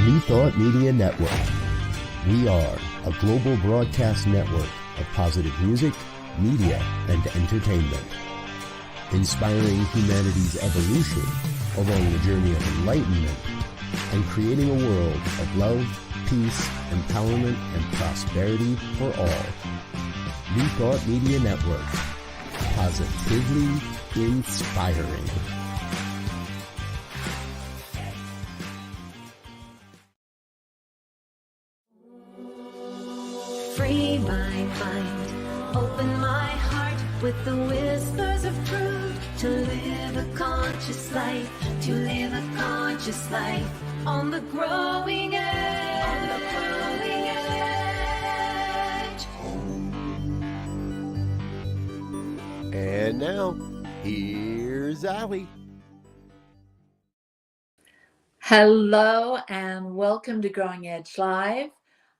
New Thought Media Network. We are a global broadcast network of positive music, media, and entertainment, inspiring humanity's evolution along the journey of enlightenment and creating a world of love, peace, empowerment, and prosperity for all. New Thought Media Network. Positively inspiring. Free my mind, open my heart with the whispers of truth, to live a conscious life, to live a conscious life on the growing edge, on the growing edge. And now, here's Allie. Hello and welcome to Growing Edge Live.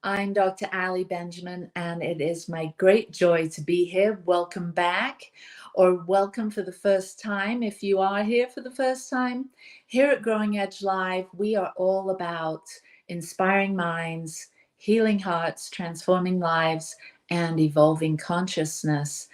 I'm Dr. Allie Benjamin, and it is my great joy to be here. Welcome back, or welcome for the first time if you are here for the first time. Here at Growing Edge Live, we are all about inspiring minds, healing hearts, transforming lives, and evolving consciousness.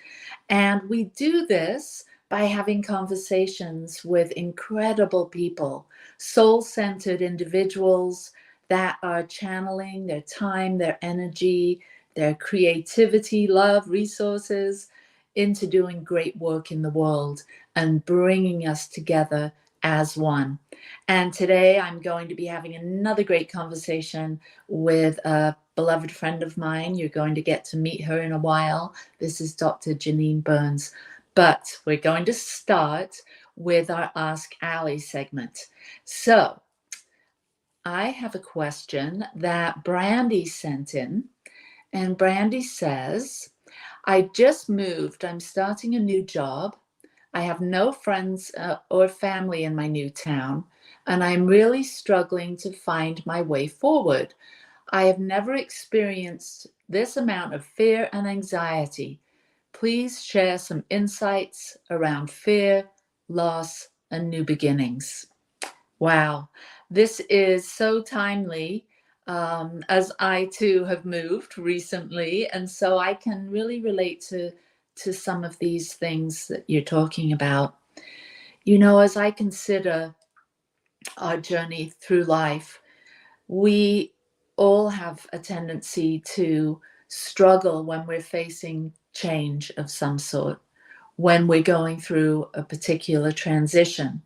And we do this by having conversations with incredible people, soul-centered individuals that are channeling their time, their energy, their creativity, love, resources into doing great work in the world and bringing us together as one. And today I'm going to be having another great conversation with a beloved friend of mine. You're going to get to meet her in a while. This is Dr. Janine Burns. But we're going to start with our Ask Allie segment. So I have a question that Brandy sent in, and Brandy says, I just moved. I'm starting a new job. I have no friends or family in my new town, and I'm really struggling to find my way forward. I have never experienced this amount of fear and anxiety. Please share some insights around fear, loss, and new beginnings. Wow, this is so timely, as I too have moved recently, and so I can really relate to some of these things that you're talking about. You know, as I consider our journey through life, we all have a tendency to struggle when we're facing change of some sort, when we're going through a particular transition,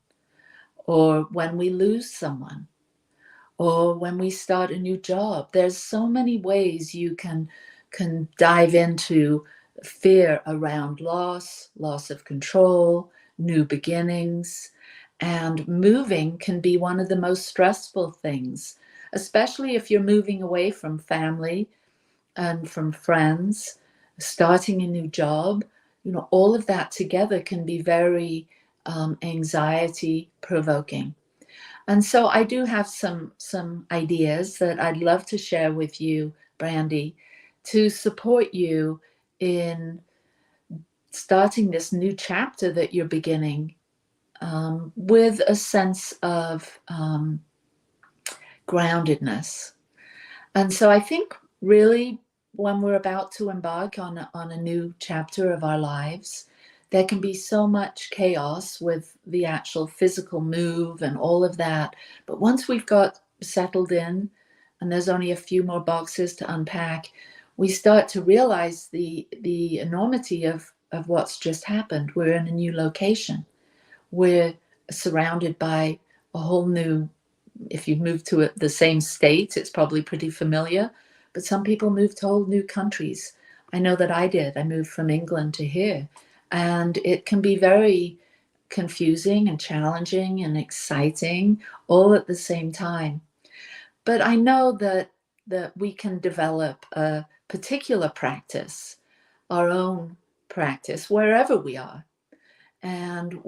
or when we lose someone, or when we start a new job. There's so many ways you can dive into fear around loss of control, new beginnings, and moving can be one of the most stressful things, especially if you're moving away from family and from friends, starting a new job. You know, all of that together can be very anxiety provoking. And so I do have some ideas that I'd love to share with you, Brandy, to support you in starting this new chapter that you're beginning with a sense of groundedness. And so I think really when we're about to embark on a new chapter of our lives, there can be so much chaos with the actual physical move and all of that. But once we've got settled in and there's only a few more boxes to unpack, we start to realize the enormity of what's just happened. We're in a new location. We're surrounded by a whole new, if you've moved to the same state, it's probably pretty familiar. But some people move to whole new countries. I know that I did. I moved from England to here. And it can be very confusing and challenging and exciting all at the same time. But I know that we can develop a particular practice, our own practice, wherever we are. And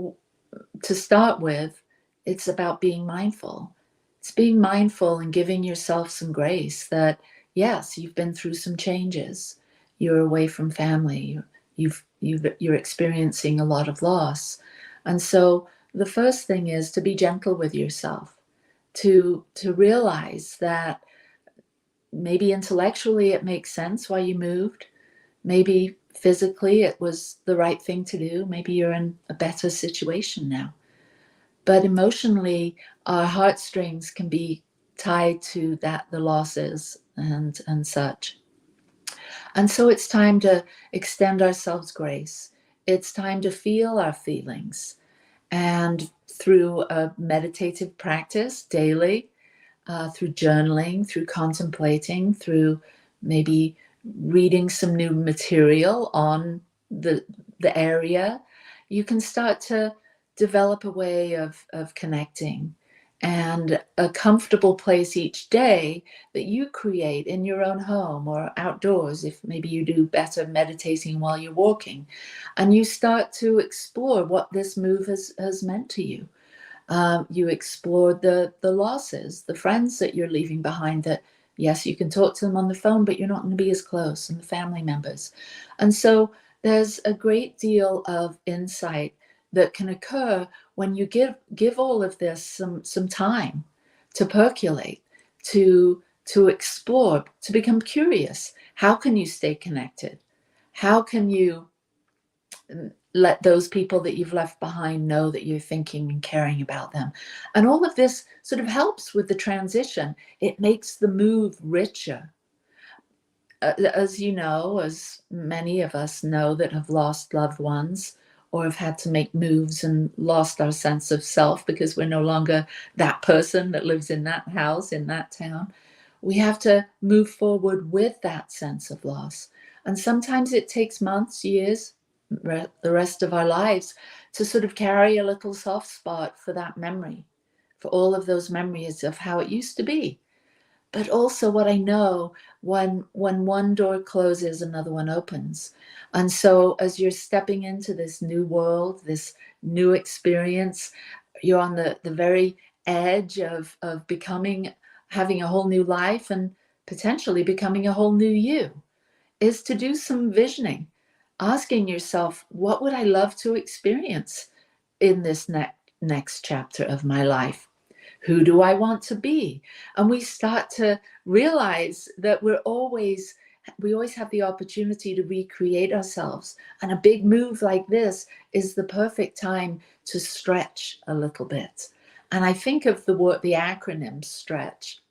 to start with, it's about being mindful. It's being mindful and giving yourself some grace that, yes, you've been through some changes. You're away from family. You're experiencing a lot of loss. And so the first thing is to be gentle with yourself, to realize that maybe intellectually it makes sense why you moved. Maybe physically it was the right thing to do. Maybe you're in a better situation now. But emotionally, our heartstrings can be tied to that, the losses and such. And so it's time to extend ourselves grace. It's time to feel our feelings. And through a meditative practice daily, through journaling, through contemplating, through maybe reading some new material on the area, you can start to develop a way of connecting, and a comfortable place each day that you create in your own home or outdoors, if maybe you do better meditating while you're walking, and you start to explore what this move has meant to you. You explored the losses, the friends that you're leaving behind, that yes, you can talk to them on the phone, but you're not going to be as close, and the family members. And so there's a great deal of insight that can occur when you give all of this some time to percolate, to explore, to become curious. How can you stay connected? How can you let those people that you've left behind know that you're thinking and caring about them? And all of this sort of helps with the transition. It makes the move richer. As you know, as many of us know that have lost loved ones or have had to make moves and lost our sense of self because we're no longer that person that lives in that house, in that town, we have to move forward with that sense of loss. And sometimes it takes months, years, the rest of our lives to sort of carry a little soft spot for that memory, for all of those memories of how it used to be. But also what I know, when one door closes, another one opens. And so as you're stepping into this new world, this new experience, you're on the very edge of becoming, having a whole new life and potentially becoming a whole new you, is to do some visioning, asking yourself, what would I love to experience in this next chapter of my life? Who do I want to be? And we start to realize that we always have the opportunity to recreate ourselves. And a big move like this is the perfect time to stretch a little bit. And I think of the acronym STRETCH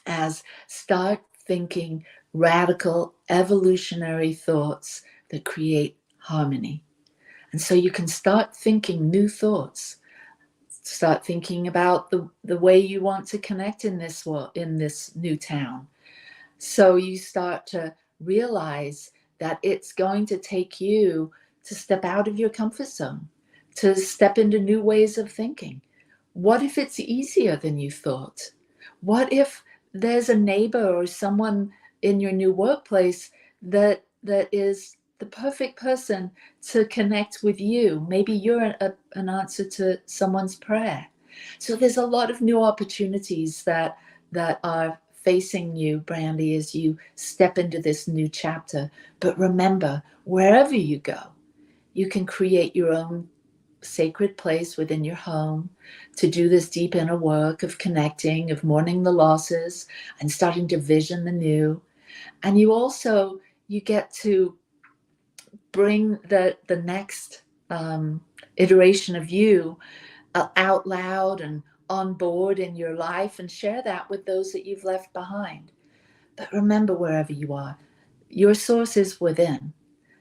as start thinking radical evolutionary thoughts that create harmony. And so you can start thinking new thoughts. Start thinking about the way you want to connect in this world, in this new town. So you start to realize that it's going to take you to step out of your comfort zone, to step into new ways of thinking. What if it's easier than you thought? What if there's a neighbor or someone in your new workplace that is the perfect person to connect with you? Maybe you're an answer to someone's prayer. So there's a lot of new opportunities that are facing you, Brandy, as you step into this new chapter. But remember, wherever you go, you can create your own sacred place within your home to do this deep inner work of connecting, of mourning the losses and starting to vision the new. And you get to bring the next iteration of you out loud and on board in your life, and share that with those that you've left behind. But remember, wherever you are, your source is within,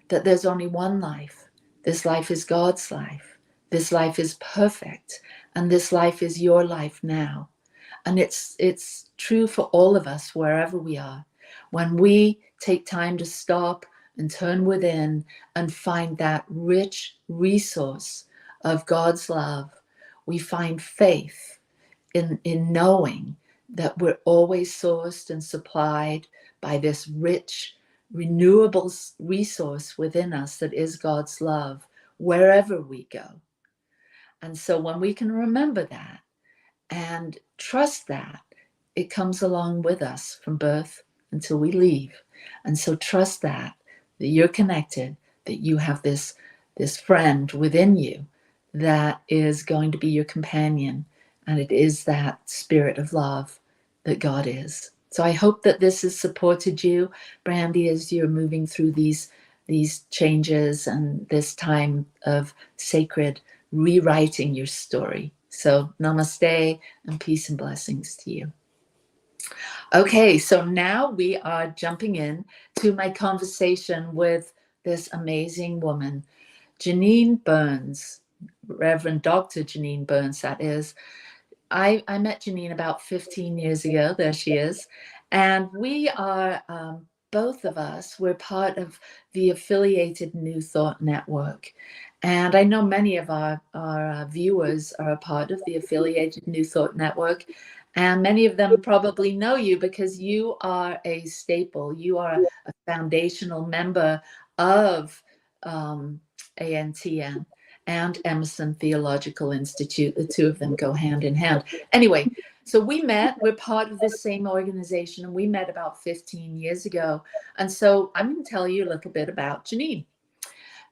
that there's only one life. This life is God's life. This life is perfect. And this life is your life now. And it's true for all of us, wherever we are. When we take time to stop and turn within and find that rich resource of God's love, we find faith in knowing that we're always sourced and supplied by this rich, renewable resource within us that is God's love, wherever we go. And so when we can remember that and trust that, it comes along with us from birth until we leave. And so trust that you're connected, that you have this friend within you that is going to be your companion And it is that spirit of love that God is. So I hope that this has supported you, Brandy, as you're moving through these changes and this time of sacred rewriting your story. So namaste and peace and blessings to you. Okay, so now we are jumping in to my conversation with this amazing woman, Janine Burns, Reverend Dr. Janine Burns, that is. I met Janine about 15 years ago. There she is. And we are, both of us, we're part of the affiliated New Thought Network. And I know many of our viewers are a part of the affiliated New Thought Network. And many of them probably know you because you are a staple. You are a foundational member of ANTN and Emerson Theological Institute. The two of them go hand in hand. Anyway, so we met, we're part of this same organization, and we met about 15 years ago. And so I'm going to tell you a little bit about Janine.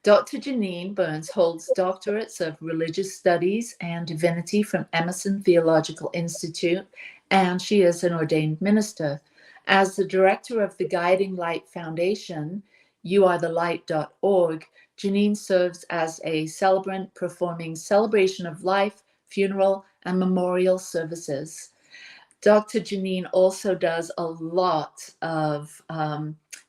Dr. Janine Burns holds doctorates of religious studies and divinity from Emerson Theological Institute, and she is an ordained minister. As the director of the Guiding Light Foundation, youarethelight.org, Janine serves as a celebrant performing celebration of life, funeral, and memorial services. Dr. Janine also does a lot of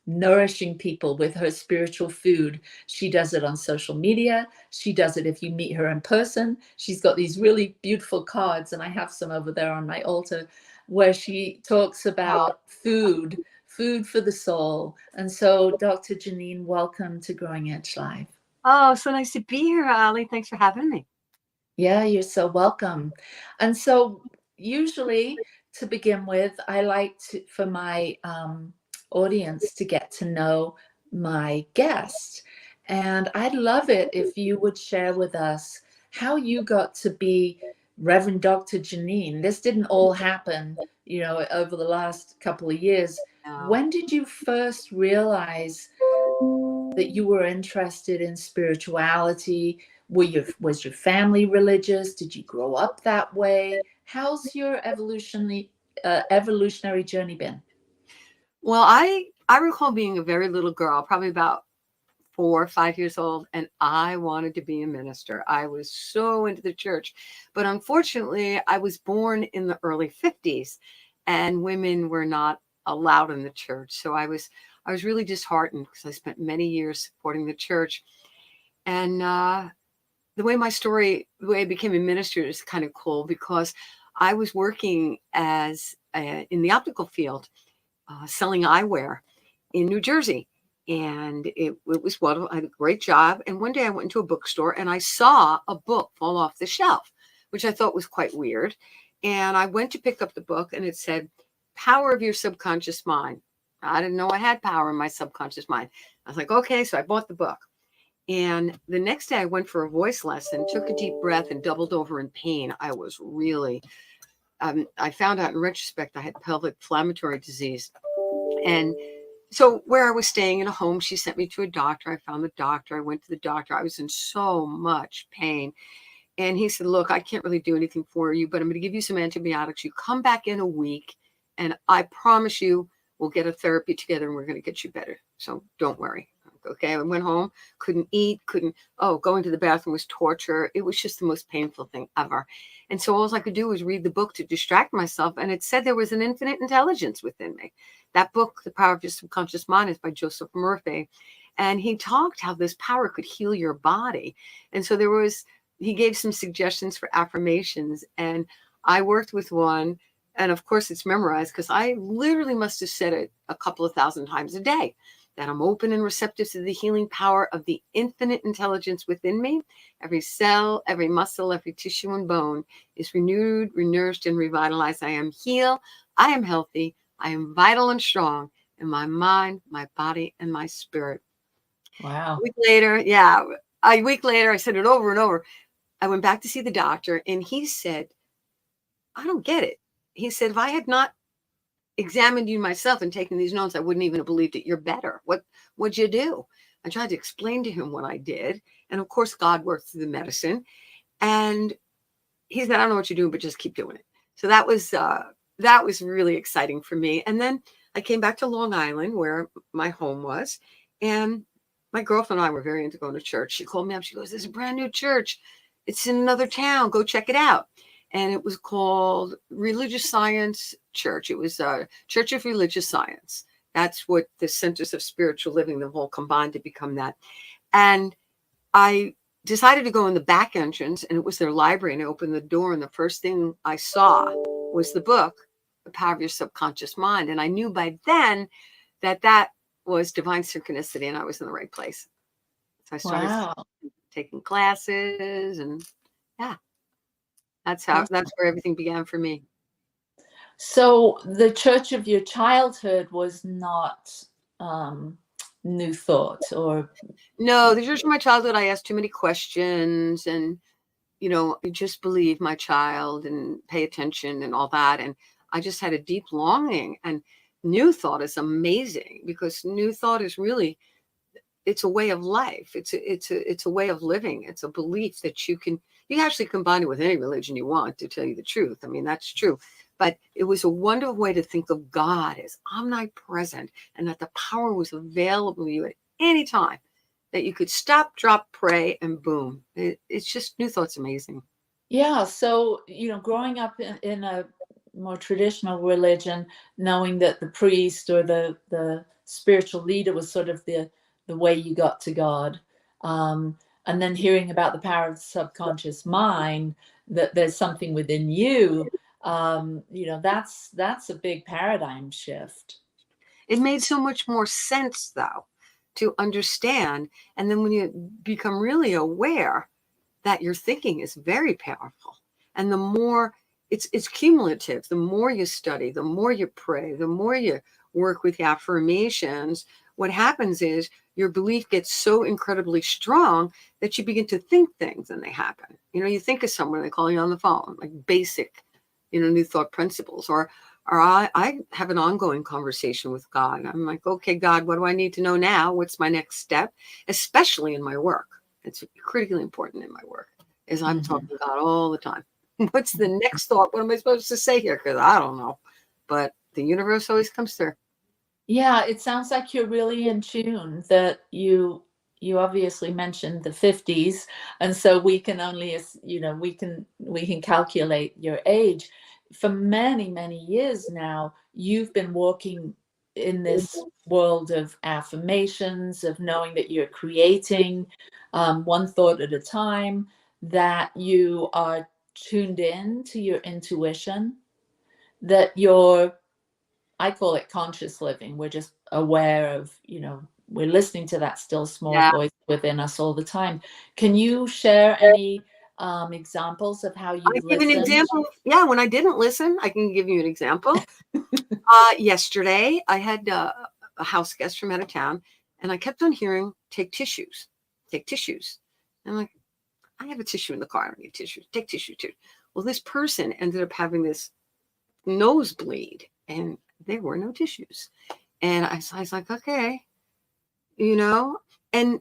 nourishing people with her spiritual food. She does it on social media. She does it if you meet her in person. She's got these really beautiful cards, and I have some over there on my altar, where she talks about food for the soul. And so, Dr. Janine, welcome to Growing Edge Live. Oh, so nice to be here, Ali. Thanks for having me. Yeah, you're so welcome. And so usually to begin with, I like for my audience to get to know my guest. And I'd love it if you would share with us how you got to be Reverend Dr. Janine. This didn't all happen, over the last couple of years. No. When did you first realize that you were interested in spirituality? Was your family religious? Did you grow up that way? How's your evolutionary journey been? Well, I recall being a very little girl, probably about 4 or 5 years old, and I wanted to be a minister. I was so into the church, but unfortunately, I was born in the early 50s, and women were not allowed in the church. So I was really disheartened because I spent many years supporting the church. And the way I became a minister is kind of cool because I was working in the optical field, selling eyewear in New Jersey. And it was I had a great job. And one day I went into a bookstore and I saw a book fall off the shelf, which I thought was quite weird. And I went to pick up the book and it said, Power of Your Subconscious Mind. I didn't know I had power in my subconscious mind. I was like, okay, so I bought the book. And the next day I went for a voice lesson, took a deep breath and doubled over in pain. I was really, I found out in retrospect I had pelvic inflammatory disease. And so where I was staying in a home, she sent me to a doctor. I found the doctor. I went to the doctor. I was in so much pain. And he said, look, I can't really do anything for you, but I'm going to give you some antibiotics. You come back in a week and I promise you we'll get a therapy together and we're going to get you better. So don't worry. Okay. I went home, couldn't eat, going to the bathroom was torture. It was just the most painful thing ever. And so all I could do was read the book to distract myself. And it said there was an infinite intelligence within me. That book, The Power of Your Subconscious Mind, is by Joseph Murphy. And he talked how this power could heal your body. And so he gave some suggestions for affirmations. And I worked with one. And of course, it's memorized because I literally must have said it a couple of thousand times a day, that I'm open and receptive to the healing power of the infinite intelligence within me. Every cell, every muscle, every tissue and bone is renewed, renourished, and revitalized. I am healed. I am healthy. I am vital and strong in my mind, my body, and my spirit. Wow. A week later, I said it over and over. I went back to see the doctor and he said, I don't get it. He said, if I had not examined you myself and taken these notes, I wouldn't even have believed that you're better. What'd you do? I tried to explain to him what I did. And of course, God worked through the medicine. And he said, I don't know what you're doing, but just keep doing it. So that was really exciting for me. And then I came back to Long Island, where my home was, and my girlfriend and I were very into going to church. She called me up. She goes, there's a brand new church. It's in another town. Go check it out. And it was called Religious Science Church. It was a Church of Religious Science. That's what the Centers of Spiritual Living, the whole combined to become that. And I decided to go in the back entrance, and it was their library. And I opened the door, and the first thing I saw was the book, The Power of Your Subconscious Mind. And I knew by then that was divine synchronicity, and I was in the right place. So I started taking classes, and yeah, that's where everything began for me. So the church of your childhood was not New Thought, or? No, the church of my childhood, I asked too many questions, and just believe my child and pay attention and all that. And I just had a deep longing. And New Thought is amazing, because New Thought is really, it's a way of life. It's a way of living. It's a belief that you can actually combine it with any religion you want, to tell you the truth. I mean, that's true. But it was a wonderful way to think of God as omnipresent, and that the power was available to you at any time, that you could stop, drop, pray, and boom. It's just, New Thought's amazing. Yeah. So, growing up in a more traditional religion, knowing that the priest or the spiritual leader was sort of the way you got to God, and then hearing about the power of the subconscious mind, that there's something within you, that's a big paradigm shift. It made so much more sense, though, to understand. And then when you become really aware that your thinking is very powerful, and the more it's cumulative, the more you study, the more you pray, the more you work with the affirmations, what happens is your belief gets so incredibly strong that you begin to think things and they happen. You think of someone, they call you on the phone, like basic, New Thought principles. Or I have an ongoing conversation with God. I'm like, okay, God, what do I need to know now? What's my next step? Especially in my work. It's critically important in my work, is I'm talking to God all the time. What's the next thought? What am I supposed to say here? Because I don't know. But the universe always comes through. Yeah, it sounds like you're really in tune, that you obviously mentioned the 50s, and so we can only, we can calculate your age. For many, many years now, you've been walking in this world of affirmations, of knowing that you're creating one thought at a time, that you are tuned in to your intuition, that I call it conscious living. We're just aware of, we're listening to that still small voice within us all the time. Can you share any examples of how you give an example? Yeah, when I didn't listen, I can give you an example. Yesterday, I had a house guest from out of town, and I kept on hearing, take tissues. And I'm like, I have a tissue in the car. I don't need tissues. Take tissue too. Well, this person ended up having this nosebleed, and there were no tissues. And I was like, okay, and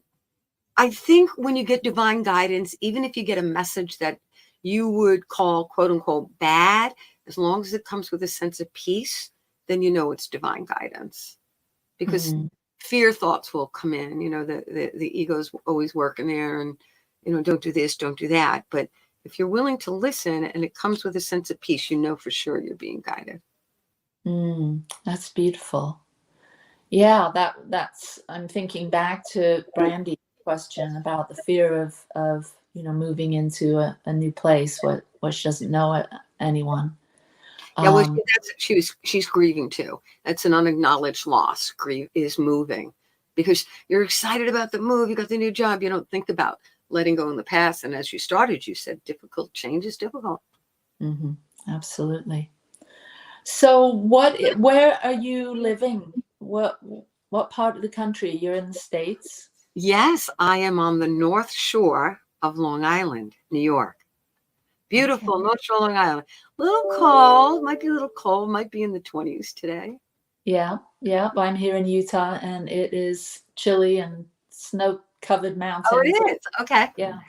I think when you get divine guidance, even if you get a message that you would call quote unquote bad, as long as it comes with a sense of peace, then it's divine guidance. Because fear thoughts will come in, the ego's always working there, and don't do this, don't do that. But if you're willing to listen and it comes with a sense of peace, for sure you're being guided. That's beautiful. Yeah, that's, I'm thinking back to Brandy's question about the fear of moving into a new place where she doesn't know anyone. Yeah, well, she's grieving too. That's an unacknowledged loss. Grief is moving, because you're excited about the move. You got the new job. You don't think about letting go in the past. And as you started, you said difficult change is difficult. Absolutely. So where are you living? What part of the country? You're in the States? Yes, I am on the North Shore of Long Island, New York. Beautiful, okay. North Shore, Long Island. Little cold, might be a little cold, might be in the 20s today. Yeah. I'm here in Utah, and it is chilly and snow-covered mountains. Oh, it is? Okay. Yeah.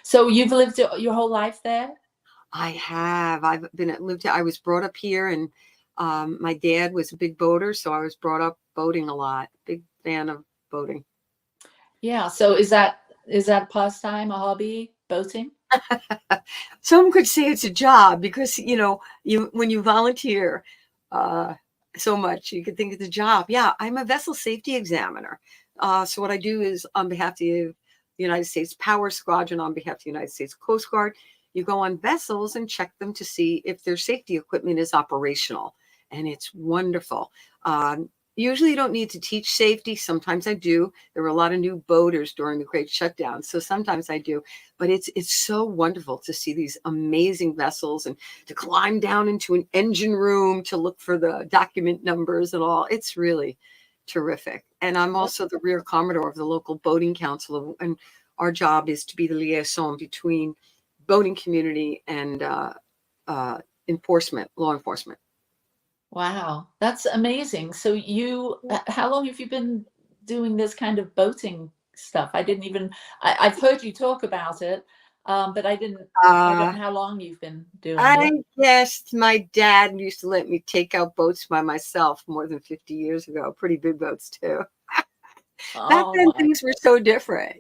So you've lived your whole life there? I have. I was brought up here, and my dad was a big boater, so I was brought up boating a lot. Big fan of boating. Yeah. So is that a pastime, a hobby, boating? Some could say it's a job because, when you volunteer so much, you could think it's a job. Yeah, I'm a vessel safety examiner. So what I do is on behalf of the United States Power Squadron, on behalf of the United States Coast Guard, you go on vessels and check them to see if their safety equipment is operational. And it's wonderful. Usually you don't need to teach safety. Sometimes I do. There were a lot of new boaters during the Great Shutdown. So sometimes I do. But it's so wonderful to see these amazing vessels and to climb down into an engine room to look for the document numbers and all. It's really terrific. And I'm also the rear commodore of the local boating council. And our job is to be the liaison between boating community and law enforcement. Wow, that's amazing. So how long have you been doing this kind of boating stuff? I've heard you talk about it, but I don't know how long you've been doing it. I guess my dad used to let me take out boats by myself more than 50 years ago. Pretty big boats too. Back then things were so different,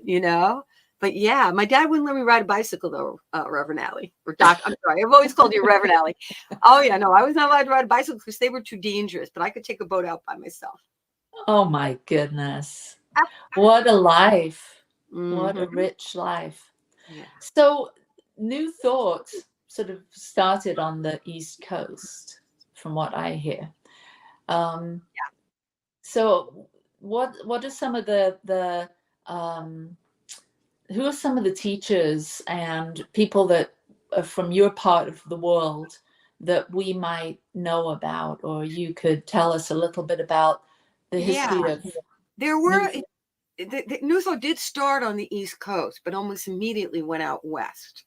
But yeah, my dad wouldn't let me ride a bicycle though, Reverend Allie. Or Doc, I'm sorry, I've always called you Reverend Allie. Oh yeah, no, I was not allowed to ride a bicycle because they were too dangerous, but I could take a boat out by myself. Oh my goodness. What a life. Mm-hmm. What a rich life. Yeah. So New Thoughts sort of started on the East Coast, from what I hear. So what are some of the who are some of the teachers and people that are from your part of the world that we might know about, or you could tell us a little bit about the history of? There were the New Thought did start on the East Coast, but almost immediately went out west,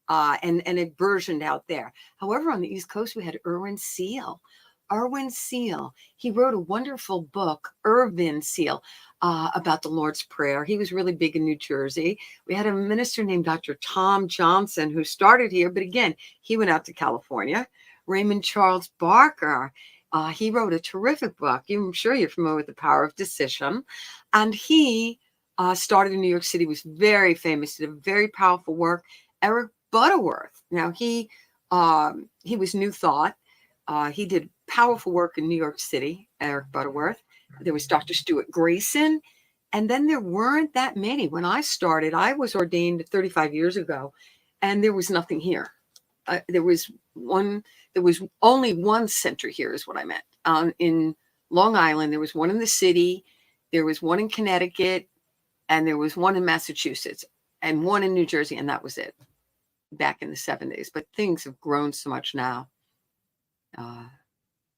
and it versioned out there. However, on the East Coast, we had Irwin Seal. He wrote a wonderful book, Irvin Seal, about the Lord's Prayer. He was really big in New Jersey. We had a minister named Dr. Tom Johnson who started here, but again, he went out to California. Raymond Charles Barker, he wrote a terrific book. I'm sure you're familiar with The Power of Decision. And he started in New York City, was very famous, did a very powerful work. Eric Butterworth. Now, he was New Thought. He did powerful work in New York City, Eric Butterworth. There was Dr. Stuart Grayson. And then there weren't that many. When I started, I was ordained 35 years ago, and there was nothing here. There was only one center here is what I meant. In Long Island, there was one in the city, there was one in Connecticut, and there was one in Massachusetts, and one in New Jersey, and that was it back in the 70s. But things have grown so much now.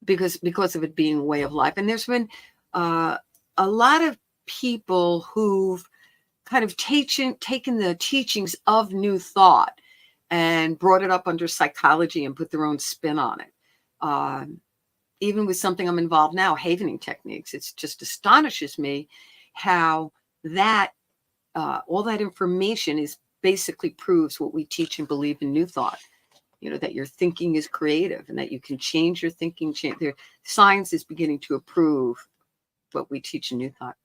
Because of it being a way of life. And there's been a lot of people who've kind of taken the teachings of New Thought and brought it up under psychology and put their own spin on it. Even with something I'm involved now, havening techniques, it just astonishes me how that all that information is basically proves what we teach and believe in New Thought. That your thinking is creative and that you can change your thinking. Science is beginning to approve what we teach in New Thought.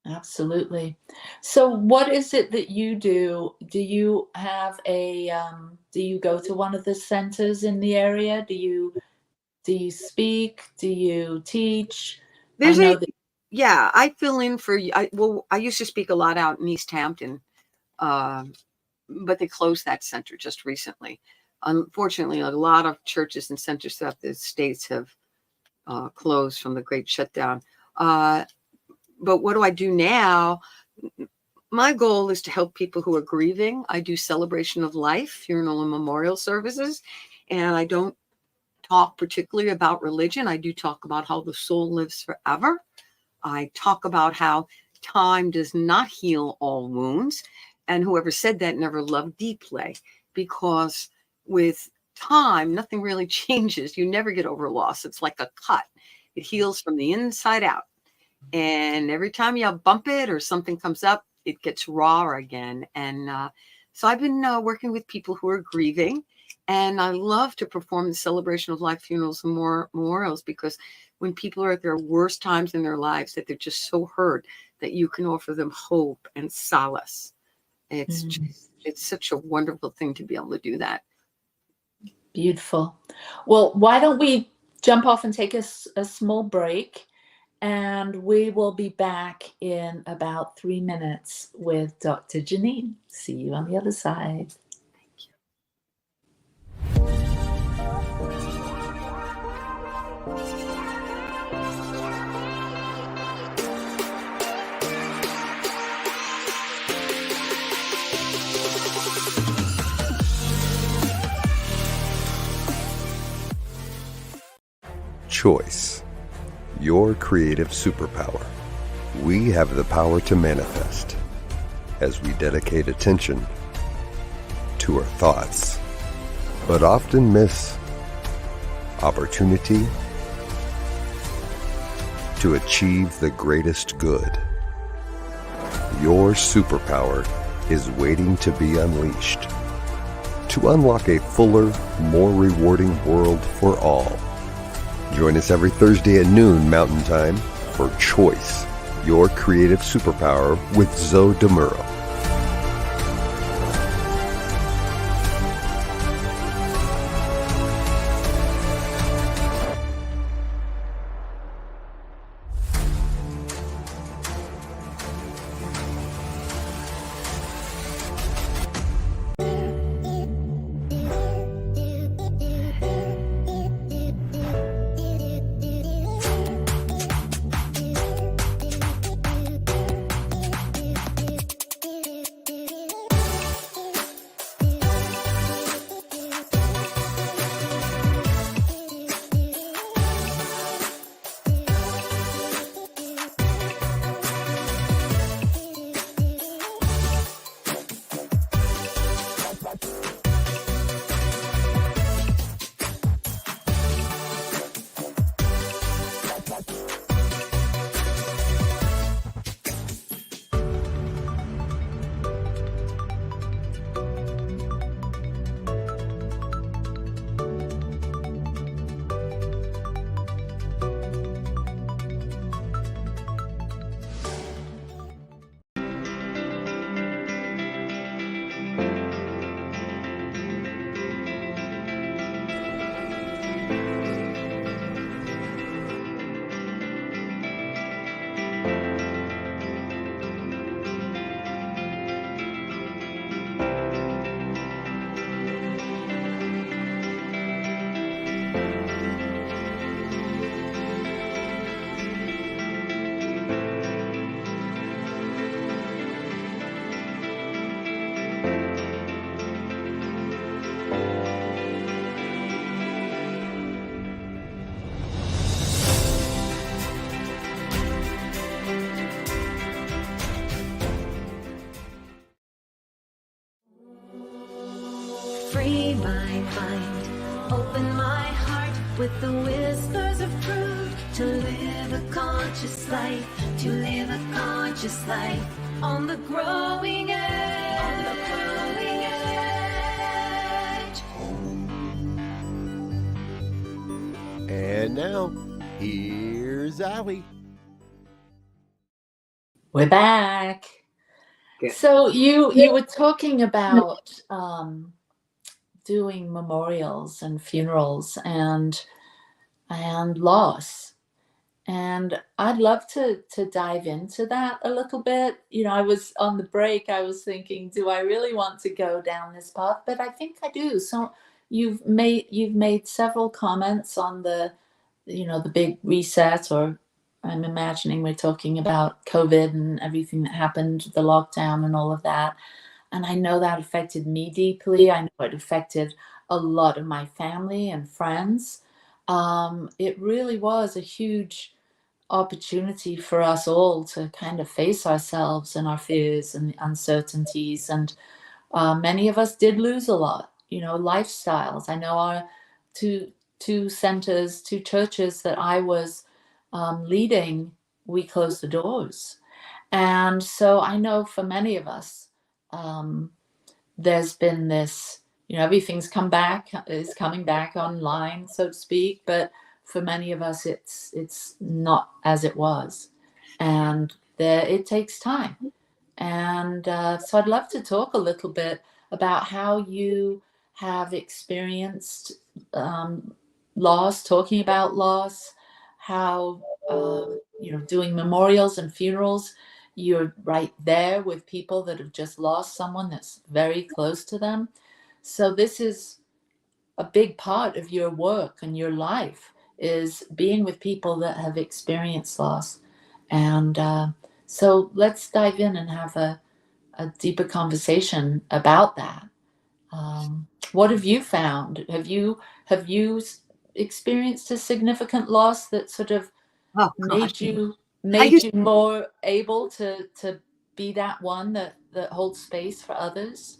Absolutely. So what is it that you do? Do you have do you go to one of the centers in the area? Do you speak? Do you teach? I fill in for, I used to speak a lot out in East Hampton, but they closed that center just recently. Unfortunately, a lot of churches and centers throughout the states have closed from the Great Shutdown. But what do I do now? My goal is to help people who are grieving. I do celebration of life, funeral and memorial services, and I don't talk particularly about religion. I do talk about how the soul lives forever. I talk about how time does not heal all wounds, and whoever said that never loved deeply, because with time, nothing really changes. You never get over loss. It's like a cut. It heals from the inside out. And every time you bump it or something comes up, it gets raw again. And so I've been working with people who are grieving. And I love to perform the celebration of life funerals and memorials, because when people are at their worst times in their lives, that they're just so hurt, that you can offer them hope and solace. It's just, it's such a wonderful thing to be able to do that. Beautiful. Well, why don't we jump off and take a small break, and we will be back in about 3 minutes with Dr. Janine. See you on the other side. Choice, your creative superpower. We have the power to manifest as we dedicate attention to our thoughts, but often miss opportunity to achieve the greatest good. Your superpower is waiting to be unleashed to unlock a fuller, more rewarding world for all. Join us every Thursday at noon Mountain Time for Choice, your creative superpower with Zoe DeMuro. Free my mind, open my heart with the whispers of truth. To live a conscious life, to live a conscious life on the growing edge. On the growing edge. And now, here's Allie. We're back. Good. So you were talking about doing memorials and funerals and loss. And I'd love to dive into that a little bit. You know, I was on the break, I was thinking, do I really want to go down this path? But I think I do. So you've made several comments on the big reset, or I'm imagining we're talking about COVID and everything that happened, the lockdown and all of that. And I know that affected me deeply. I know it affected a lot of my family and friends. It really was a huge opportunity for us all to kind of face ourselves and our fears and uncertainties. And many of us did lose a lot, lifestyles. I know our two centers, two churches that I was leading, we closed the doors. And so I know for many of us, there's been this everything's is coming back online, so to speak. But for many of us, it's not as it was, and it takes time. And so I'd love to talk a little bit about how you have experienced loss, talking about loss, how, doing memorials and funerals, you're right there with people that have just lost someone that's very close to them. So this is a big part of your work and your life, is being with people that have experienced loss. And so let's dive in and have a deeper conversation about that. What have you found? Have you experienced a significant loss that sort of Oh gosh. made you I used more able to be that one that holds space for others?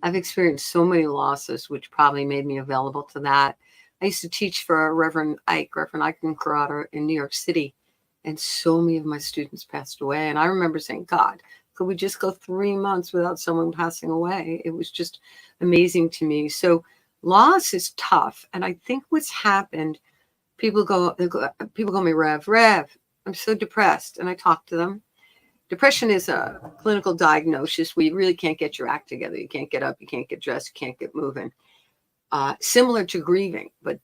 I've experienced so many losses, which probably made me available to that. I used to teach for Reverend Ike Curata in New York City, and so many of my students passed away. And I remember saying, God, could we just go 3 months without someone passing away? It was just amazing to me. So loss is tough. And I think what's happened, people call me Rev, I'm so depressed. And I talk to them. Depression is a clinical diagnosis where you really can't get your act together. You can't get up, you can't get dressed, you can't get moving. Similar to grieving, but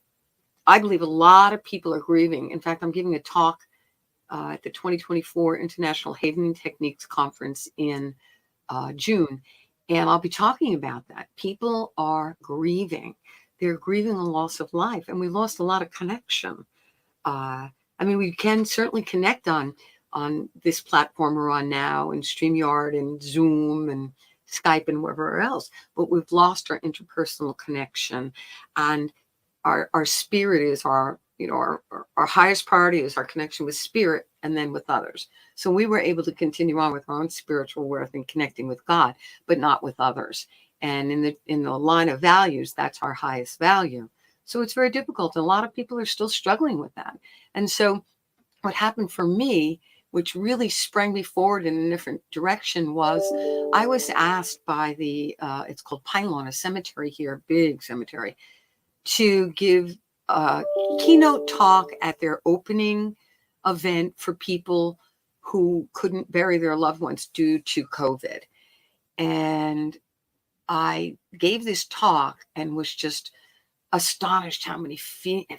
I believe a lot of people are grieving. In fact, I'm giving a talk at the 2024 International Havening Techniques Conference in June, and I'll be talking about that. People are grieving. They're grieving a loss of life, and we lost a lot of connection. We can certainly connect on this platform we're on now, and StreamYard and Zoom and Skype and wherever else, but we've lost our interpersonal connection, and our spirit is our highest priority is our connection with spirit and then with others. So we were able to continue on with our own spiritual worth and connecting with God, but not with others. And in the line of values, that's our highest value. So it's very difficult. And a lot of people are still struggling with that. And so what happened for me, which really sprang me forward in a different direction, was I was asked by it's called Pylon, a cemetery here, big cemetery, to give a keynote talk at their opening event for people who couldn't bury their loved ones due to COVID. And I gave this talk and was just astonished how many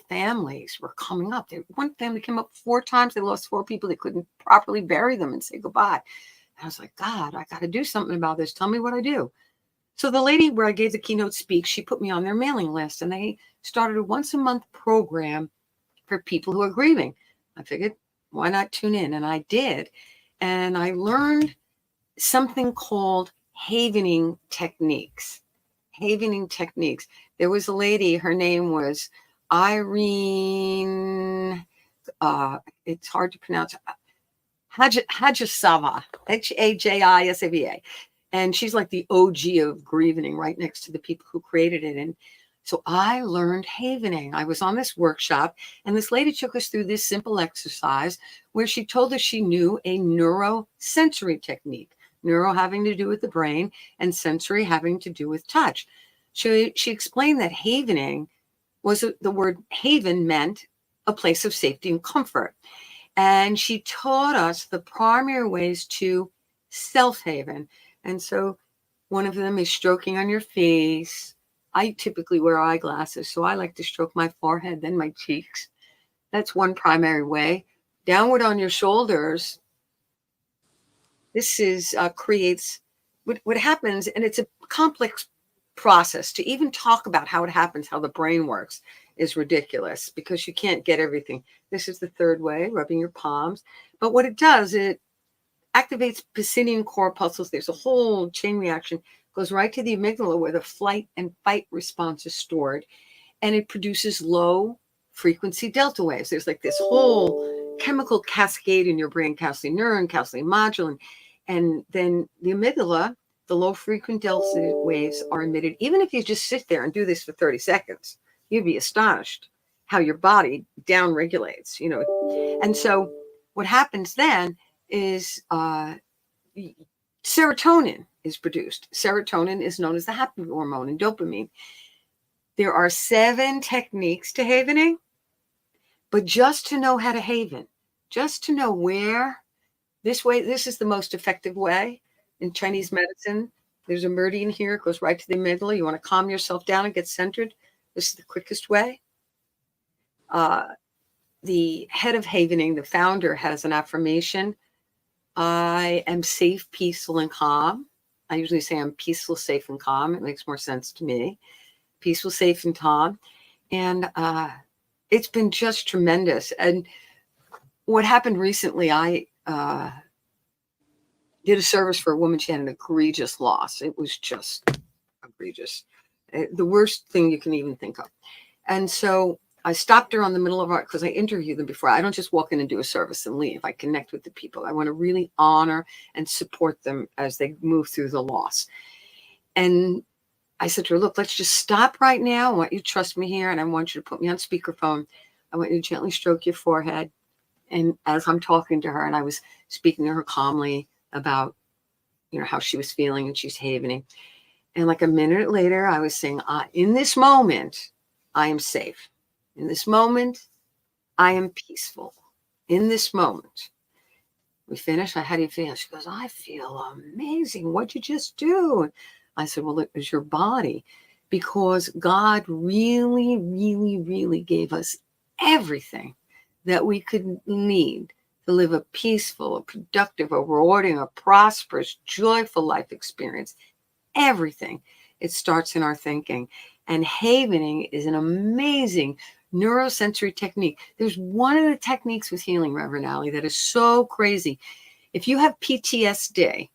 families were coming up. One family came up 4 times. They lost 4 people. They couldn't properly bury them and say goodbye. And I was like, God, I got to do something about this. Tell me what I do. So the lady where I gave the keynote speak, she put me on their mailing list, and they started a once a month program for people who are grieving. I figured, why not tune in? And I did. And I learned something called havening techniques. Havening techniques. There was a lady, her name was Irene, it's hard to pronounce, Hajisava, Hajisava. And she's like the OG of grieving, right next to the people who created it. And so I learned havening. I was on this workshop, and this lady took us through this simple exercise where she told us she knew a neurosensory technique, neuro having to do with the brain and sensory having to do with touch. She explained that havening was the word haven meant a place of safety and comfort. And she taught us the primary ways to self-haven. And so one of them is stroking on your face. I typically wear eyeglasses, so I like to stroke my forehead, then my cheeks. That's one primary way. Downward on your shoulders. This creates what happens, and it's a complex process. To even talk about how it happens, how the brain works, is ridiculous because you can't get everything. This is the third way, rubbing your palms. But what it does, it activates Pacinian corpuscles. There's a whole chain reaction, goes right to the amygdala where the flight and fight response is stored, and it produces low frequency delta waves. There's like this whole chemical cascade in your brain, calcineurin, calciumodulin, and then the amygdala, the low frequent delta waves are emitted. Even if you just sit there and do this for 30 seconds, you'd be astonished how your body down regulates, And so what happens then is serotonin is produced. Serotonin is known as the happy hormone, and dopamine. There are 7 techniques to havening, but just to know how to haven, just to know where, this is the most effective way. In Chinese medicine, there's a meridian here. It goes right to the amygdala. You want to calm yourself down and get centered. This is the quickest way. The head of havening, the founder, has an affirmation. I am safe, peaceful, and calm. I usually say I'm peaceful, safe, and calm. It makes more sense to me. Peaceful, safe, and calm. And it's been just tremendous. And what happened recently, I did a service for a woman. She had an egregious loss. It was just egregious. The worst thing you can even think of. And so I stopped her on the middle of our, because I interview them before. I don't just walk in and do a service and leave. I connect with the people. I want to really honor and support them as they move through the loss. And I said to her, look, let's just stop right now. I want you to trust me here. And I want you to put me on speakerphone. I want you to gently stroke your forehead. And as I'm talking to her, and I was speaking to her calmly about, how she was feeling, and she's havening. And like a minute later, I was saying, in this moment, I am safe. In this moment, I am peaceful. In this moment. We finished. How do you feel? She goes, I feel amazing. What'd you just do? I said, well, it was your body, because God really, really, really gave us everything that we could need to live a peaceful, a productive, a rewarding, a prosperous, joyful life experience. Everything. It starts in our thinking. And havening is an amazing neurosensory technique. There's one of the techniques with healing, Reverend Allie, that is so crazy. If you have PTSD,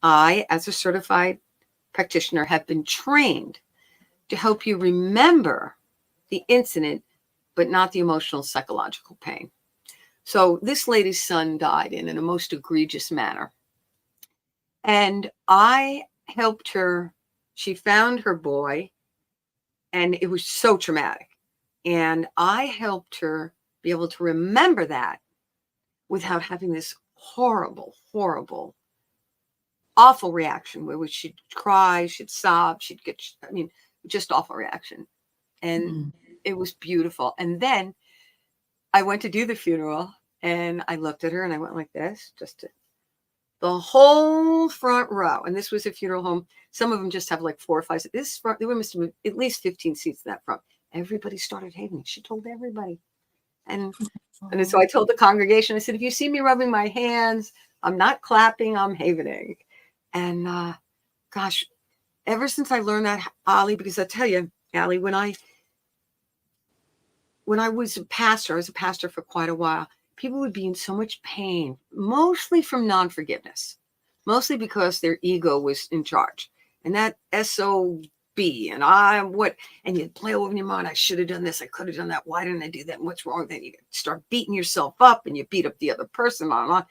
I, as a certified practitioner, have been trained to help you remember the incident, but not the emotional, psychological pain. So this lady's son died in a most egregious manner. And I helped her. She found her boy, and it was so traumatic. And I helped her be able to remember that without having this horrible, horrible, awful reaction where she'd cry, she'd sob, she'd get, just awful reaction. And it was beautiful. And then I went to do the funeral, and I looked at her and I went like this, the whole front row. And this was a funeral home. Some of them just have like 4 or 5. This front, there must have been at least 15 seats in that front. Everybody started havening. She told everybody. And so I told the congregation, I said, if you see me rubbing my hands, I'm not clapping, I'm havening. And gosh, ever since I learned that, Allie, because I tell you, Allie, when I was a pastor, I was a pastor for quite a while, people would be in so much pain, mostly from non-forgiveness, mostly because their ego was in charge. And that SOB, and you'd play over in your mind, I should have done this, I could have done that, why didn't I do that, and what's wrong? Then you start beating yourself up, and you beat up the other person, on.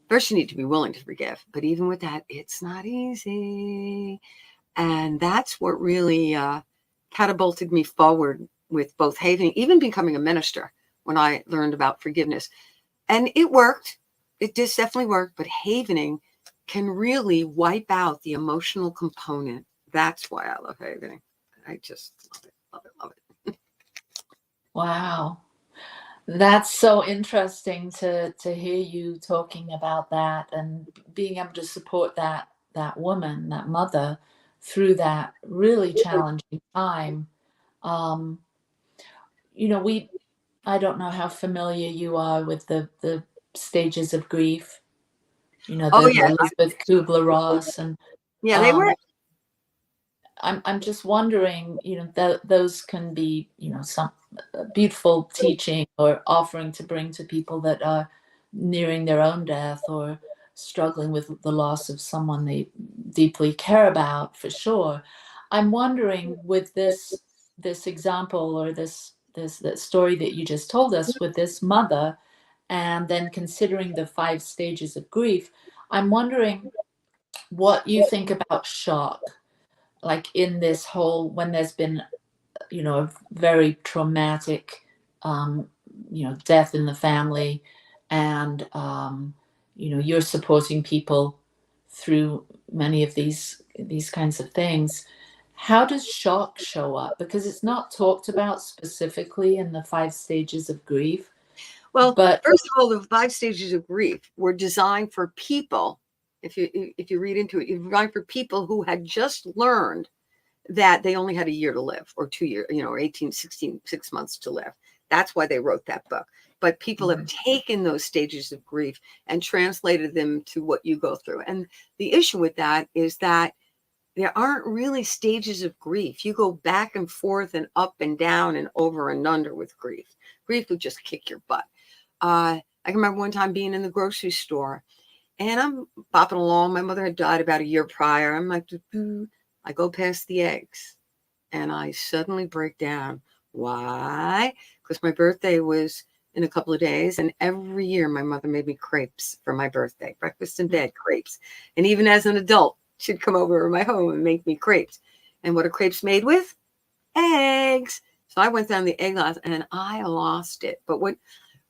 First, you need to be willing to forgive. But even with that, it's not easy. And that's what really catapulted me forward with both havening, even becoming a minister, when I learned about forgiveness. And it worked. It just definitely worked. But havening can really wipe out the emotional component. That's why I love havening. I just love it, love it, love it. Wow. That's so interesting to hear you talking about that and being able to support that woman, that mother, through that really challenging time. I don't know how familiar you are with the stages of grief. Elizabeth Kubler-Ross, and they were. I'm just wondering, those can be, some beautiful teaching or offering to bring to people that are nearing their own death or struggling with the loss of someone they deeply care about, for sure. I'm wondering, with this example, or this story that you just told us with this mother, and then considering the 5 stages of grief, I'm wondering what you think about shock. Like in this whole, when there's been, a very traumatic, death in the family, and, you're supporting people through many of these kinds of things. How does shock show up? Because it's not talked about specifically in the 5 stages of grief. Well, but first of all, the 5 stages of grief were designed for people. If you read into it, you're designed for people who had just learned that they only had a year to live, or 2 years, or 18, 16, 6 months to live. That's why they wrote that book. But people have taken those stages of grief and translated them to what you go through. And the issue with that is that there aren't really stages of grief. You go back and forth and up and down and over and under with grief. Grief will just kick your butt. I can remember one time being in the grocery store, and I'm bopping along. My mother had died about a year prior. I'm like, I go past the eggs, and I suddenly break down. Why? Because my birthday was in a couple of days, and every year my mother made me crepes for my birthday, breakfast in bed, crepes. And even as an adult, she'd come over to my home and make me crepes. And what are crepes made with? Eggs. So I went down the egg loss, and I lost it. But what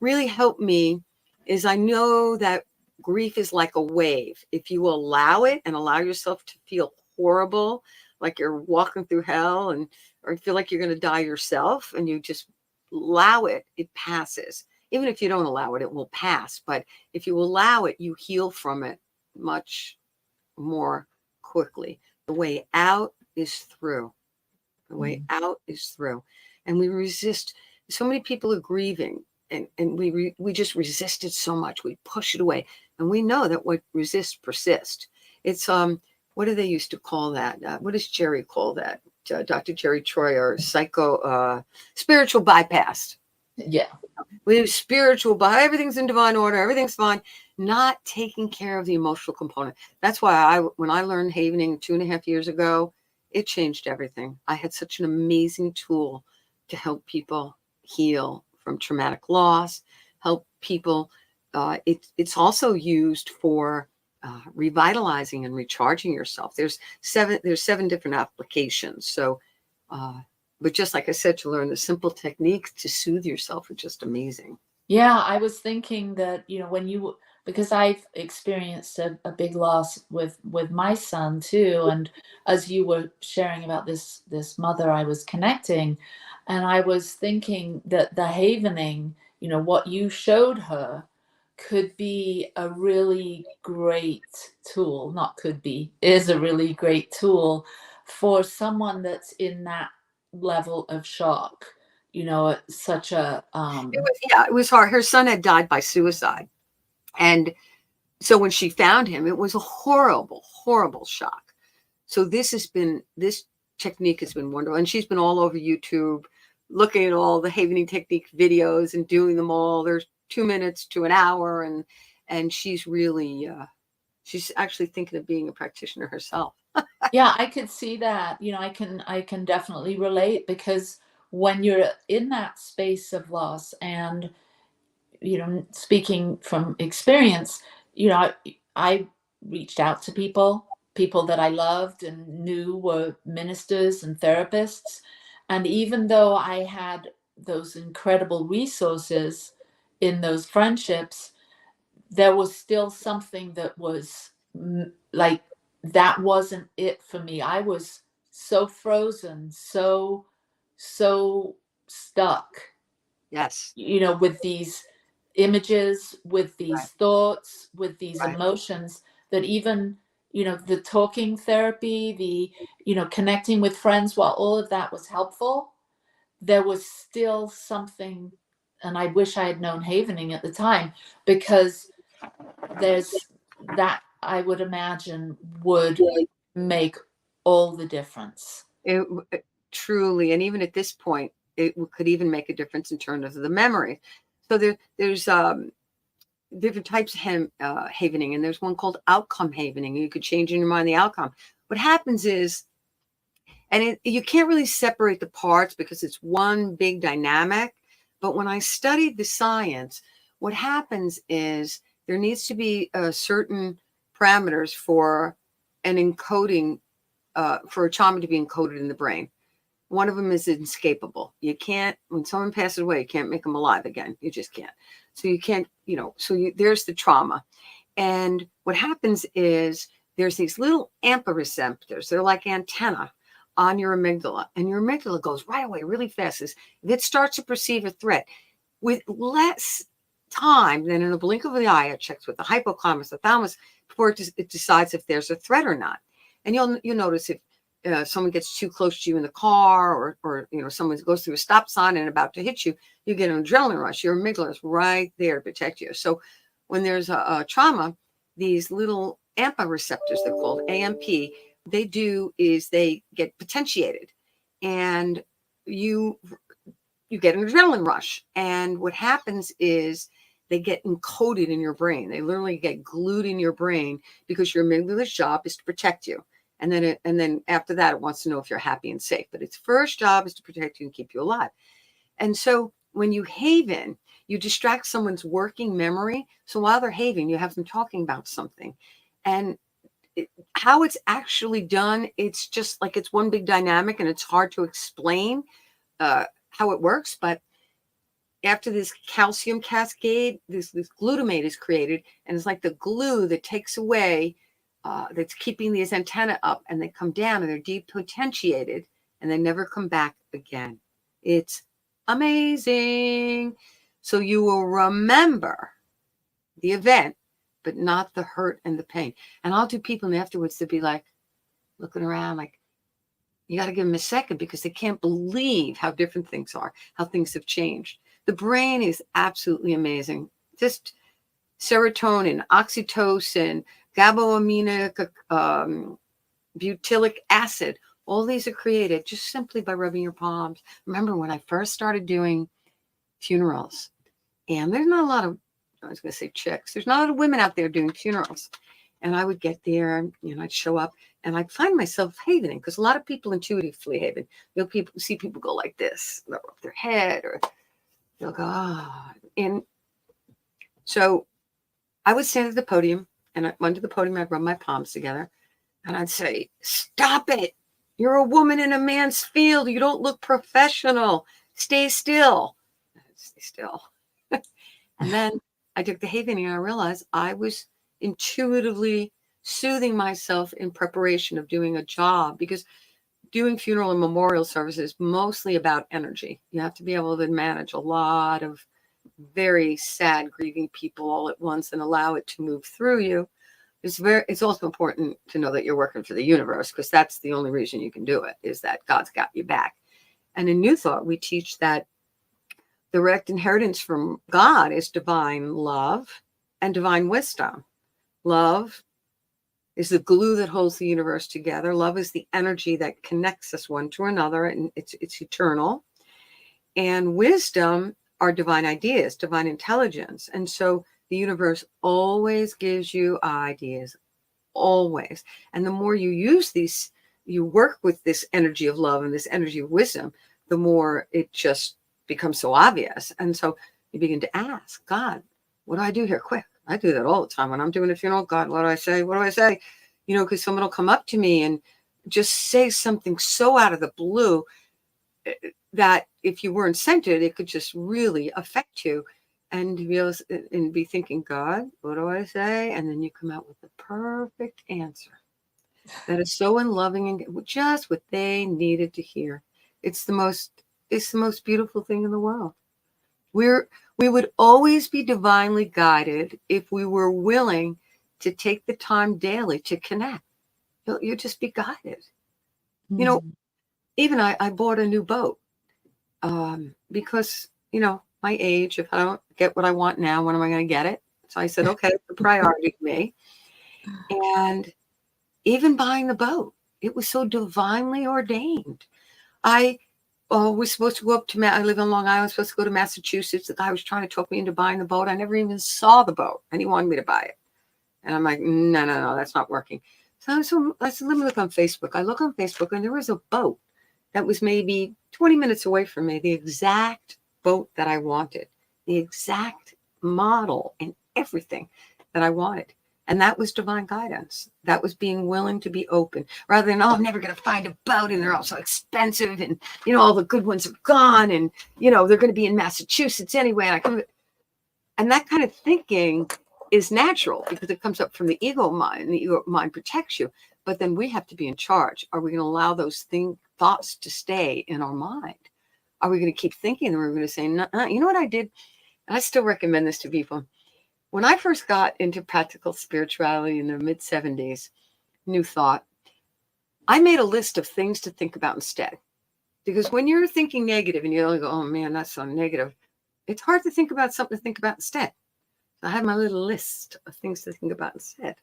really helped me is I know that grief is like a wave. If you allow it and allow yourself to feel horrible, like you're walking through hell, or feel like you're going to die yourself, and you just allow it, it passes. Even if you don't allow it, it will pass. But if you allow it, you heal from it much more quickly. The way out is through. The way out is through. And we resist. So many people are grieving, and we just resist it so much. We push it away. And we know that what resists persists. It's what do they used to call that? What does Jerry call that? Dr. Jerry Troy, or spiritual bypass. Yeah. We have spiritual, everything's in divine order, everything's fine, not taking care of the emotional component. That's why when I learned havening 2.5 years ago, it changed everything. I had such an amazing tool to help people heal from traumatic loss, help people. It's also used for revitalizing and recharging yourself. There's 7 different applications. So, but just like I said, to learn the simple techniques to soothe yourself are just amazing. Yeah, I was thinking that, because I've experienced a big loss with my son too. And as you were sharing about this mother, I was connecting, and I was thinking that the havening, what you showed her, could be a really great tool, not could be, is a really great tool for someone that's in that level of shock, such a it was hard. Her son had died by suicide. And so when she found him, it was a horrible, horrible shock. So this technique has been wonderful. And she's been all over YouTube looking at all the havening technique videos and doing them all. There's 2 minutes to an hour. And she's really, she's actually thinking of being a practitioner herself. Yeah, I could see that. I can definitely relate, because when you're in that space of loss, and speaking from experience, I reached out to people that I loved and knew were ministers and therapists, and even though I had those incredible resources in those friendships, there was still something that was like, that wasn't it for me. I was so frozen, so stuck. Yes. With these images, with these Right. thoughts, with these Right. emotions, that even, the talking therapy, the, connecting with friends, while all of that was helpful, there was still something. And I wish I had known havening at the time, because there's that, I would imagine, would make all the difference. It truly, and even at this point, it could even make a difference in terms of the memory. So there's different types of havening, and there's one called outcome havening. You could change in your mind the outcome. What happens is, and you can't really separate the parts because it's one big dynamic. But when I studied the science, what happens is there needs to be certain parameters for an encoding, for a trauma to be encoded in the brain. One of them is inescapable. You can't, when someone passes away, you can't make them alive again. You just can't. So you can't, there's the trauma. And what happens is there's these little AMPA receptors. They're like antenna on your amygdala, and your amygdala goes right away really fast. If it starts to perceive a threat with less time than in a blink of the eye, it checks with the hypothalamus, the thalamus, before it decides if there's a threat or not. And you'll notice if someone gets too close to you in the car, or someone goes through a stop sign and about to hit you, you get an adrenaline rush. Your amygdala is right there to protect you. So when there's a trauma, these little AMPA receptors, they're called AMP, they get potentiated, and you get an adrenaline rush. And what happens is they get encoded in your brain. They literally get glued in your brain, because your amygdala's job is to protect you. And then after that, it wants to know if you're happy and safe. But its first job is to protect you and keep you alive. And so when you haven, you distract someone's working memory. So while they're having, you have them talking about something. And how it's actually done, it's just like it's one big dynamic, and it's hard to explain how it works. But after this calcium cascade, this glutamate is created, and it's like the glue that takes away, that's keeping these antennae up, and they come down and they're depotentiated, and they never come back again. It's amazing. So you will remember the event, but not the hurt and the pain. And I'll do people afterwards to be like looking around like, you got to give them a second, because they can't believe how different things are, how things have changed. The brain is absolutely amazing. Just serotonin, oxytocin, GABA-aminobutyric butyric acid, all these are created just simply by rubbing your palms. Remember when I first started doing funerals, and there's not a lot of, I was going to say chicks, there's not a lot of women out there doing funerals. And I would get there, and I'd show up, and I'd find myself havening, because a lot of people intuitively haven. You'll see people go like this, they'll rub their head, or they'll go, ah. And so I would stand at the podium, and under the podium, I'd rub my palms together, and I'd say, stop it. You're a woman in a man's field. You don't look professional. Stay still. I'd stay still. And then I took the havening, and I realized I was intuitively soothing myself in preparation of doing a job, because doing funeral and memorial services is mostly about energy. You have to be able to manage a lot of very sad, grieving people all at once and allow it to move through you. It's also important to know that you're working for the universe, because that's the only reason you can do it, is that God's got you back. And in New Thought, we teach that the direct inheritance from God is divine love and divine wisdom. Love is the glue that holds the universe together. Love is the energy that connects us one to another, and it's eternal. And wisdom are divine ideas, divine intelligence. And so the universe always gives you ideas, always. And the more you use these, you work with this energy of love and this energy of wisdom, the more it just becomes so obvious. And so you begin to ask, God, what do I do here? Quick. I do that all the time when I'm doing a funeral. God, what do I say? What do I say? Because someone will come up to me and just say something so out of the blue that if you weren't centered, it could just really affect you. And be thinking, God, what do I say? And then you come out with the perfect answer that is so unloving and just what they needed to hear. It's the most beautiful thing in the world. We would always be divinely guided if we were willing to take the time daily to connect. You'll just be guided. Mm. Even I bought a new boat because, my age, if I don't get what I want now, when am I going to get it? So I said, okay, it's a priority to me. And even buying the boat, it was so divinely ordained. I was supposed to go up to, I live in Long Island, supposed to go to Massachusetts. The guy was trying to talk me into buying the boat. I never even saw the boat, and he wanted me to buy it. And I'm like, no, that's not working. So I said, let me look on Facebook. I look on Facebook, and there was a boat that was maybe 20 minutes away from me, the exact boat that I wanted, the exact model and everything that I wanted. And that was divine guidance. That was being willing to be open, rather than, I'm never going to find a boat, and they're all so expensive, and, all the good ones are gone, and, they're going to be in Massachusetts anyway. And that kind of thinking is natural because it comes up from the ego mind, and the ego mind protects you. But then we have to be in charge. Are we going to allow those thoughts to stay in our mind? Are we going to keep thinking, or are we going to say, you know what I did? And I still recommend this to people. When I first got into practical spirituality in the mid-70s, New Thought, I made a list of things to think about instead. Because when you're thinking negative and you only go, oh man, that's so negative, it's hard to think about something to think about instead. I had my little list of things to think about instead.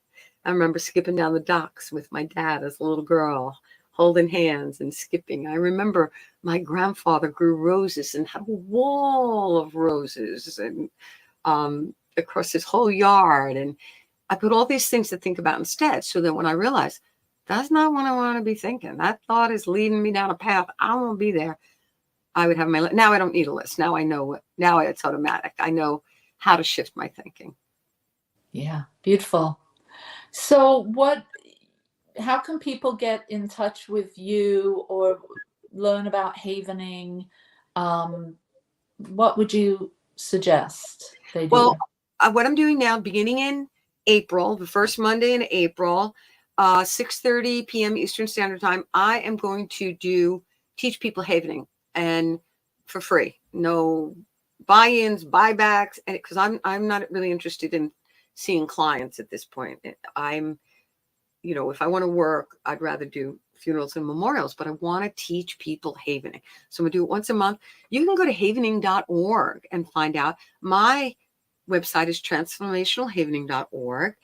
I remember skipping down the docks with my dad as a little girl, holding hands and skipping. I remember my grandfather grew roses and had a wall of roses and across his whole yard. And I put all these things to think about instead. So that when I realized that's not what I want to be thinking, that thought is leading me down a path I won't be there, I would have my list. Now I don't need a list. Now I know now it's automatic. I know how to shift my thinking. Yeah, beautiful. So how can people get in touch with you or learn about havening? What would you suggest they do? Well, what I'm doing now, beginning in April, the first Monday in April, 6:30 p.m. Eastern Standard Time, I am going to teach people havening, and for free. No buy-ins, buybacks, and because I'm not really interested in seeing clients at this point. I'm, if I want to work, I'd rather do funerals and memorials, but I want to teach people havening. So I'm going to do it once a month. You can go to havening.org and find out. My website is transformationalhavening.org,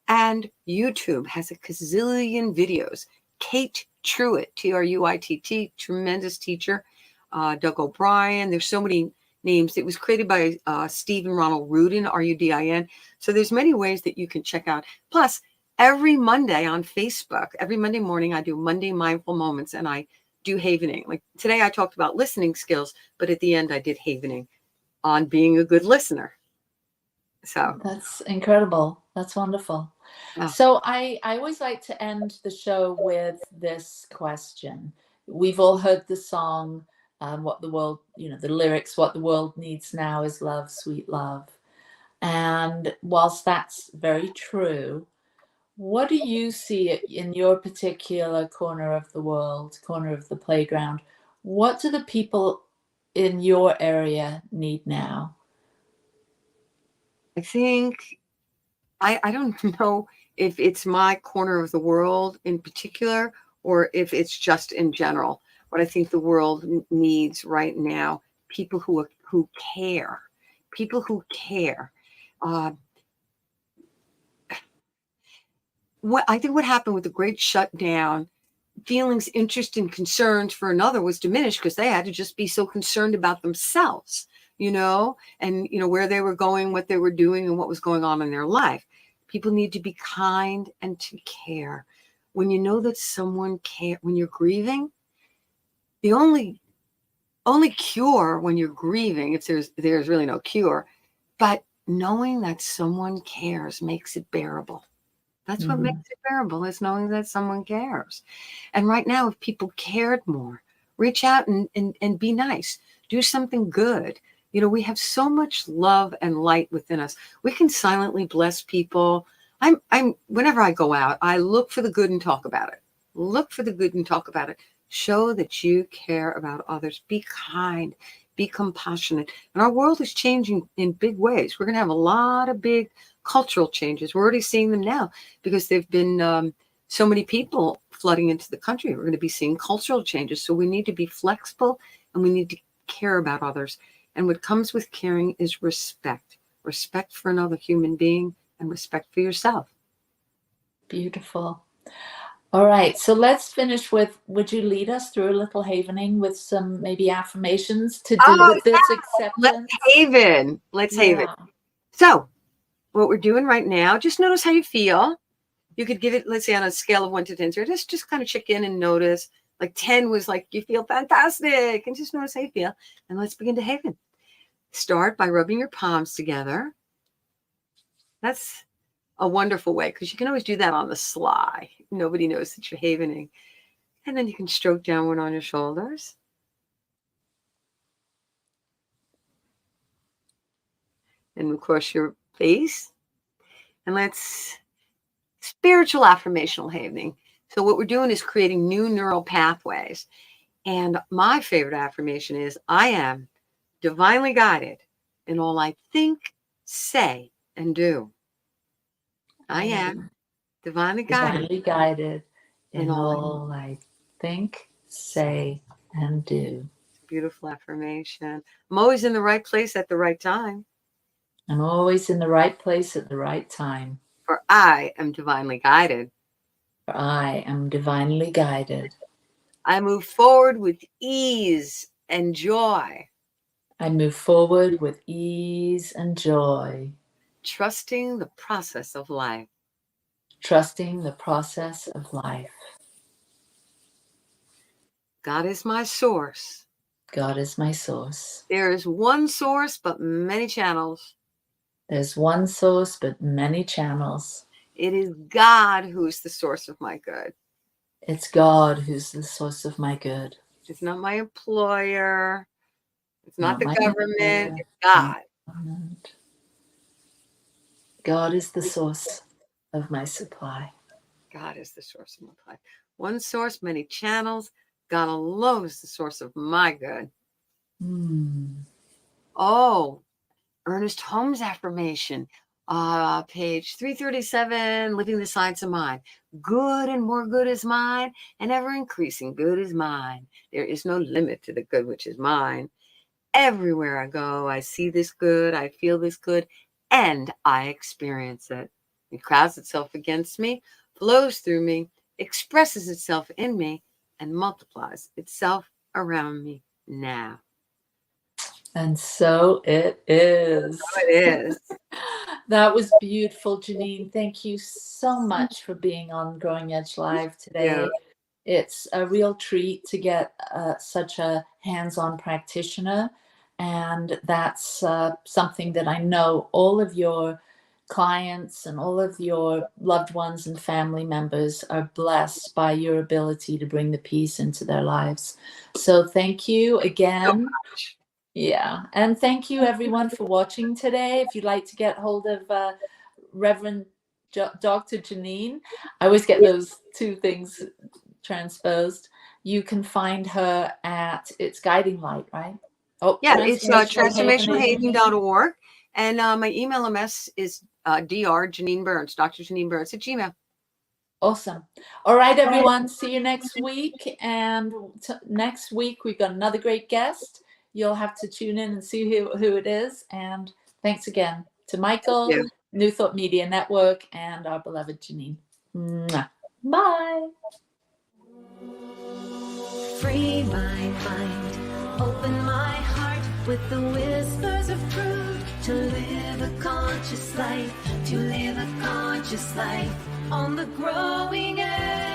and YouTube has a gazillion videos. Kate Truitt, Truitt, tremendous teacher. Doug O'Brien. There's so many names. It was created by Stephen Ronald Rudin, Rudin. So there's many ways that you can check out. Plus, every Monday on Facebook, every Monday morning, I do Monday Mindful Moments, and I do havening. Like today, I talked about listening skills, but at the end, I did havening on being a good listener. So that's incredible. That's wonderful. Yeah. So I always like to end the show with this question. We've all heard the song, what the world, the lyrics, what the world needs now is love, sweet love. And whilst that's very true, what do you see in your particular corner of the world, corner of the playground? What do the people in your area need now? I think, I don't know if it's my corner of the world in particular, or if it's just in general. What I think the world needs right now, people who care, people who care. I think what happened with the great shutdown, feelings, interest, and concerns for another was diminished because they had to just be so concerned about themselves, and where they were going, what they were doing, and what was going on in their life. People need to be kind and to care. When you know that someone cares, when you're grieving, the only cure when you're grieving, if there's really no cure, but knowing that someone cares makes it bearable. That's what makes it bearable, is knowing that someone cares. And right now, if people cared more, reach out and be nice, do something good. We have so much love and light within us. We can silently bless people. Whenever I go out, I look for the good and talk about it. Look for the good and talk about it. Show that you care about others. Be kind, be compassionate. And our world is changing in big ways. We're going to have a lot of big cultural changes. We're already seeing them now because there've been so many people flooding into the country. We're going to be seeing cultural changes. So we need to be flexible and we need to care about others. And what comes with caring is respect for another human being and respect for yourself. Beautiful. All right. So let's finish with, would you lead us through a little havening with some maybe affirmations to do with this acceptance? Let's haven. So what we're doing right now, just notice how you feel. You could give it, let's say on a scale of 1 to 10, so just kind of check in and notice. Like 10 was like, you feel fantastic, and just notice how you feel. And let's begin to haven. Start by rubbing your palms together. That's a wonderful way because you can always do that on the sly. Nobody knows that you're havening. And then you can stroke downward on your shoulders. And across your face. And let's spiritual affirmational havening. So what we're doing is creating new neural pathways. And my favorite affirmation is, I am divinely guided in all I think, say, and do. I am divinely guided in in all I think, say, and do. Beautiful affirmation. I'm always in the right place at the right time. I'm always in the right place at the right time. For I am divinely guided. For I am divinely guided. I move forward with ease and joy. I move forward with ease and joy. Trusting the process of life. Trusting the process of life. God is my source. God is my source. There is one source, but many channels. There's one source, but many channels. It is God who is the source of my good. It's God who's the source of my good. It's not my employer. It's not the government. Employer. It's God. God is the source of my supply. God is the source of my supply. One source, many channels. God alone is the source of my good. Oh, Ernest Holmes affirmation, page 337, Living the Science of Mind. Good and more good is mine, and ever increasing good is mine. There is no limit to the good which is mine. Everywhere I go, I see this good, I feel this good, and I experience it. It crowds itself against me, flows through me, expresses itself in me, and multiplies itself around me now. And so it is. So it is. That was beautiful, Janine. Thank you so much for being on Growing Edge Live today. Yeah. It's a real treat to get such a hands-on practitioner. And that's something that I know all of your clients and all of your loved ones and family members are blessed by your ability to bring the peace into their lives. So thank you again. Yeah. And thank you everyone for watching today. If you'd like to get hold of Reverend Dr. Janine, I always get those two things transposed. You can find her at It's Guiding Light, right? Oh, yeah, it's transformationalhavening.org. And my email address is Dr. Janine Burns, Dr. Janine Burns at Gmail. Awesome. All right, everyone. See you next week. And next week, we've got another great guest. You'll have to tune in and see who it is. And thanks again to Michael, New Thought Media Network, and our beloved Janine. Mwah. Bye. Free my mind, open my heart with the whispers of truth. To live a conscious life, to live a conscious life on the growing edge.